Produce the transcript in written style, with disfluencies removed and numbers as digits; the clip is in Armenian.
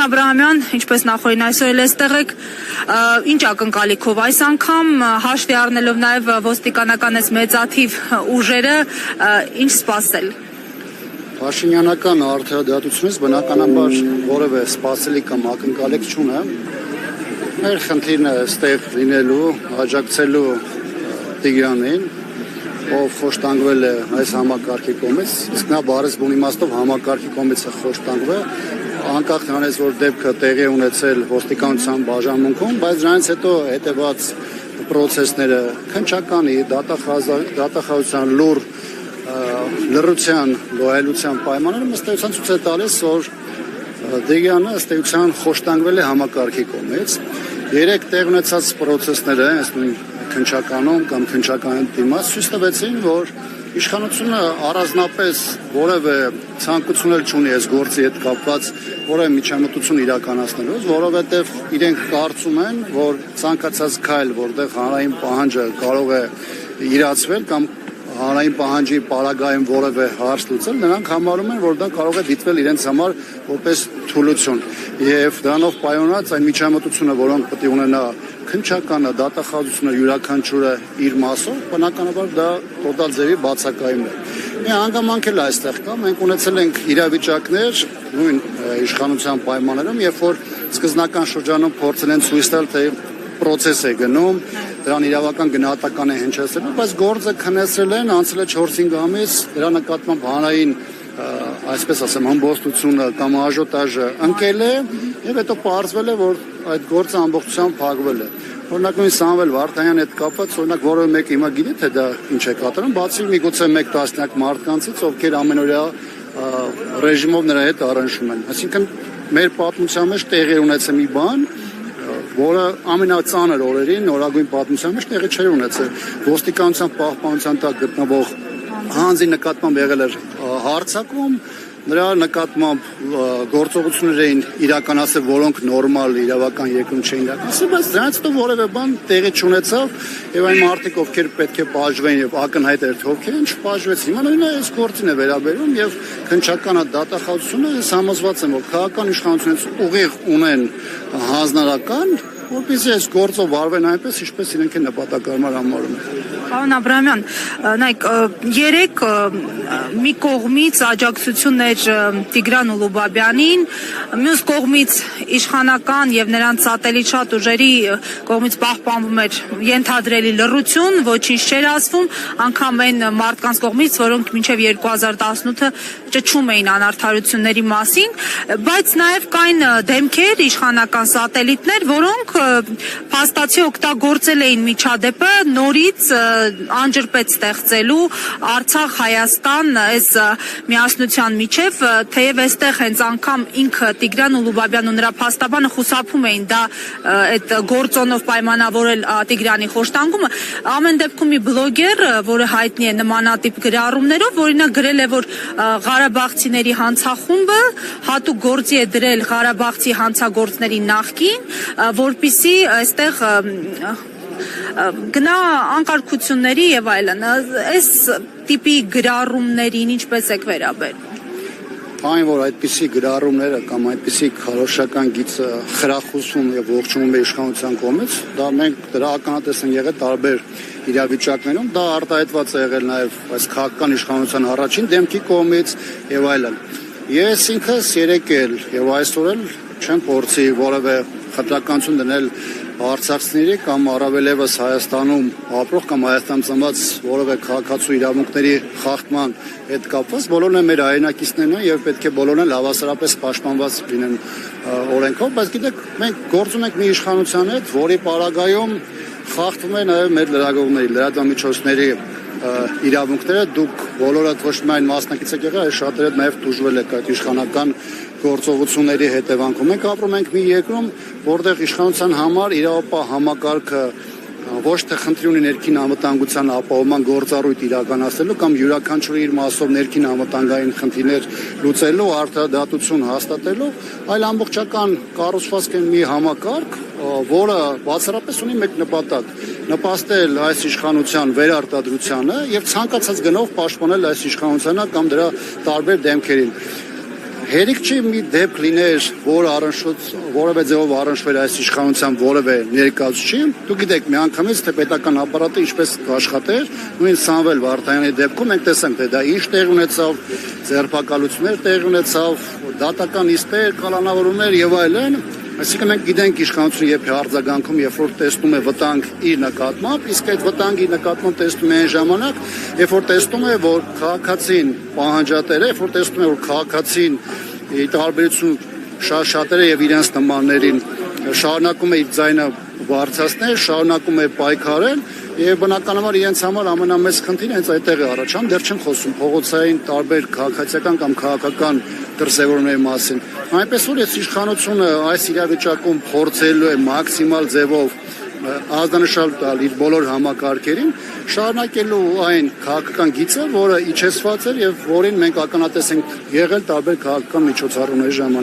Պարոն Աբրահամյան, ինչպես նախորդին այսօր էլ այստեղ եք, ինչ ակնկալիքով այս անգամ հաշվի առնելով նաև ոստիկանական մեծաթիվ ուժերը, ինչ սպասել։ Փաշինյանական արդարադատությունից բնականաբար որևէ սպասելի կամ ակնկալիք չունեմ։ Մեր խնդիրն է այստեղ լինելու, աջակցելու Տիգրանին, ով խոշտանգվել է այս համակարգի կողմից, իսկ նա բառից բուն իմաստով համակարգի կողմից է խոշտանգվել, անկախ նրանից, որ դեպքը տեղի ունեցել ոստիկանության բաժանմունքում, բայց դրանից հետո հետևած պրոցեսները քննչականի, դատախազության լուր լռության, լոյալության պայմանները ըստ էության ցույց է տալիս, որ Տիգրանը ըստ էության խոշտանգվել է համակարգի կողմից։ Երեք տեղ ունեցած պրոցեսները, այս նույն քննչականում կամ քննչական դիմաց ցույց տվեցին, որ իշխանությունը առանձնապես որևէ ցանկություն չունի այս գործի հետ կապված որևէ միջամտություն իրականացնելու, որովհետև իրենք կարծում են, որ ցանկացած քայլ, որտեղ հանրային պահանջը կարող է իրացվել կամ հանրային պահանջի պարագայում որևէ հարց լուծել, նրանք համարում են, որ դա կարող է դիտվել իրենց համար որպես թուլություն։ Եվ դրանով պայմանած այն միջամտությունը, որոնք պետք է ունենա քննչականը, դատախազությունը յուրաքանչյուրը իր մասով, բնականաբար դա տոտալ ձևի բացակայում է։ Մի հանգամանք էլ այստեղ կա, մենք ունեցել ենք իրավիճակներ նույն իշխանության պայմաններում, երբ որ սկզբնական շրջանում փորձել են ցույց տալ, թե պրոցես է գնում, դրան իրավական գնահատական է հնչեցրել, բայց գործը քննեցրել են, անցել է 4-5 ամիս, դրա նկատմամբ հանրային, այսպես ասեմ, հմբոստությունը կամ աժոտաժը ընկել է եւ հետո պարզվել է, որ այդ գործը ամբողջությամբ փակվել է։ Օրինակ նույն Սամվել Վարդանյանի հետ կապված, օրինակ որևէ մեկը հիմա գիտի թե դա ինչ է կատարում, բացի միգուցե 1 տասնյակ մարդկանցից, ովքեր ամենօրյա ռեժիմով նրա հետ առնչվում են։ Այսինքն մեր պատմության մեջ տեղի ունեցել մի բան, որը ամենածանր օրերին նորագույն պատմության մեջ տեղի չէր ունեցել։ Ոստիկանության պահպանության տակ գտնվող հանձի նկատմամբ եղել էր հարձակում, նրա նկատմամբ գործողություններ էին իրականացել, որոնք նորմալ իրավական երկրում չէին իրականացել, բայց դրանից հետո որևէ բան տեղի չունեցավ եւ այն մարդիկ, ովքեր պետք է բաժվեն եւ ակնհայտ էր թե ովքեր են, չբաժվեցին։ Հիմա նույնը այս գործին է վերաբերում եւ քննչականը դատախազությունը ես համոզված եմ, որ քաղաքական իշխանությունից ուղիղ ունեն հանձնարարական, որպեսզի այս գործով վարվեն այնպես, ինչպես իրենք են նպատակարար համարում։ Պարոն Աբրահամյան, նայեք, երեք մի կողմից աջակցություններ Տիգրան Ուլուբաբյանին, մյուս կողմից իշխանական եւ նրանց սատելիտ շատ ուժերի կողմից պահպանվում էր ենթադրելի լռություն, ոչինչ չէր ասվում, անգամ այն մարդկանց կողմից, որոնք մինչեւ 2018-ը ճչում էին անարդարությունների մասին, բայց նաեւ կային դեմքեր, իշխանական սատելիտներ, որոնք փաստացի օգտագործել էին միջադեպը նորից անջրպետ ստեղծելու Արցախ, Հայաստան այս միասնության միջև, թեև այստեղ հենց անգամ ինքը Տիգրան Ուլուբաբյանն ու նրա փաստաբանը խուսափում էին դա այդ գործոնով պայմանավորել Տիգրանի խոշտանգումը, ամեն դեպքում մի բլոգեր, որը հայտնի է նմանատիպ գրառումներով, օրինակ գրել է, որ Ղարաբաղցիների հանցախումբը հատուկ գործի է դրել Ղարաբաղցի հանցագործների նախկին, որպեսզի այստեղ գնա անկարգությունների եւ այլն, այս տիպի գրառումներին ինչպես եք վերաբերում։ Այն որ այդպիսի գրառումները կամ այդպիսի քարոշչական գիծը խրախուսում եւ ողջունում է իշխանության կողմից, դա մենք դրա ականատես ենք եղել տարբեր իրավիճակներում, դա արտահայտված է եղել նաեւ այս քաղաքական իշխանության առաջին դեմքի կողմից եւ այլն։ Ես ինքս երեք էլ եւ այսօր էլ չեմ փորձի որևէ խտրականություն դնել արցախցիների կամ առավել եւս Հայաստանում ապրող կամ Հայաստանում ծնված որևէ քաղաքացու իրավունքների խախտման հետ կապված, բոլորն են մեր հայրենակիցներն են եւ պետք է բոլորն էլ հավասարապես պաշտպանված լինեն օրենքով, բայց գիտեք, մենք գործում ենք մի իշխանության հետ, որի պարագայում խախտվում է նաեւ մեր լրագրողների, լրատվամիջոցների իրավունքները, դուք բոլորը ոչ միայն մասնակից եք եղել, այլ շատերը նաեւ դժվել եք այդ իշխանական գործողությունների հետևանքում։ Մենք ապրում ենք մի երկրում, որտեղ իշխանության համար իրավապահ համակարգը ոչ թե խնդրի ունի ներքին անվտանգության ապահովման գործառույթ իրականացնելու կամ յուրաքանչյուր իր մասով ներքին անվտանգային խնդիրներ լուծելու, արդարադատություն հաստատելու, այլ ամբողջական կառուցվածք է մի համակարգ, որը բացառապես ունի մեկ նպատակ՝ նպաստել այս իշխանության վերարտադրությանը եւ ցանկացած գնով պաշտպանել այս իշխանությանը կամ դրա տարբեր դեմքերին։ Հերիք չի մի դեպք լիներ, որևէ ձևով առնչվել այս իշխանության որևէ ներկայացուցիչ։ Դուք գիտեք միանգամից թե պետական ապարատը ինչպես կաշխատեր, նույն Սամվել Վարդանյանի դեպքում մենք տեսանք, թե դա ինչ տեղ ունեցավ, ձերբակալություններ տեղ ունեցավ, դատական իստեր, կալանավորումներ եւ այլն։ Այսինքն մենք գիտենք իշխանությունը երբ է արձագանքում, երբ որ տեսնում է վտանգ իր նկատմամբ, իսկ այդ վտանգի նկատմամբ տեսնում է այն ժամանակ, երբ որ տեսնում է, որ քաղաքացին պահանջատեր է, երբ որ տեսնում է, որ քաղաքացին ի տարբերություն շատերը եւ իրենց նմաններին շարունակում է իր ձայնը բարձրացնել, շարունակում է պայքարել եւ բնականաբար իրենց համար ամենամեծ խնդիրը հենց այդտեղ է առաջանում, դեռ չեմ խոսում փողոցային տարբեր քաղաքացիական կամ քաղաքական դրսևորումների մասին։ Այնպես որ այս իշխանությունը այս իրավիճակում փորձելու է մաքսիմալ ձևով ազդանշալ տալ իր բոլոր համակարգերին, շարունակելու այն քաղաքական գիծը, որը իջեցված էր եւ որին մենք ականատես ենք եղել տարբեր քաղաքական միջոցառումների ժամանակ։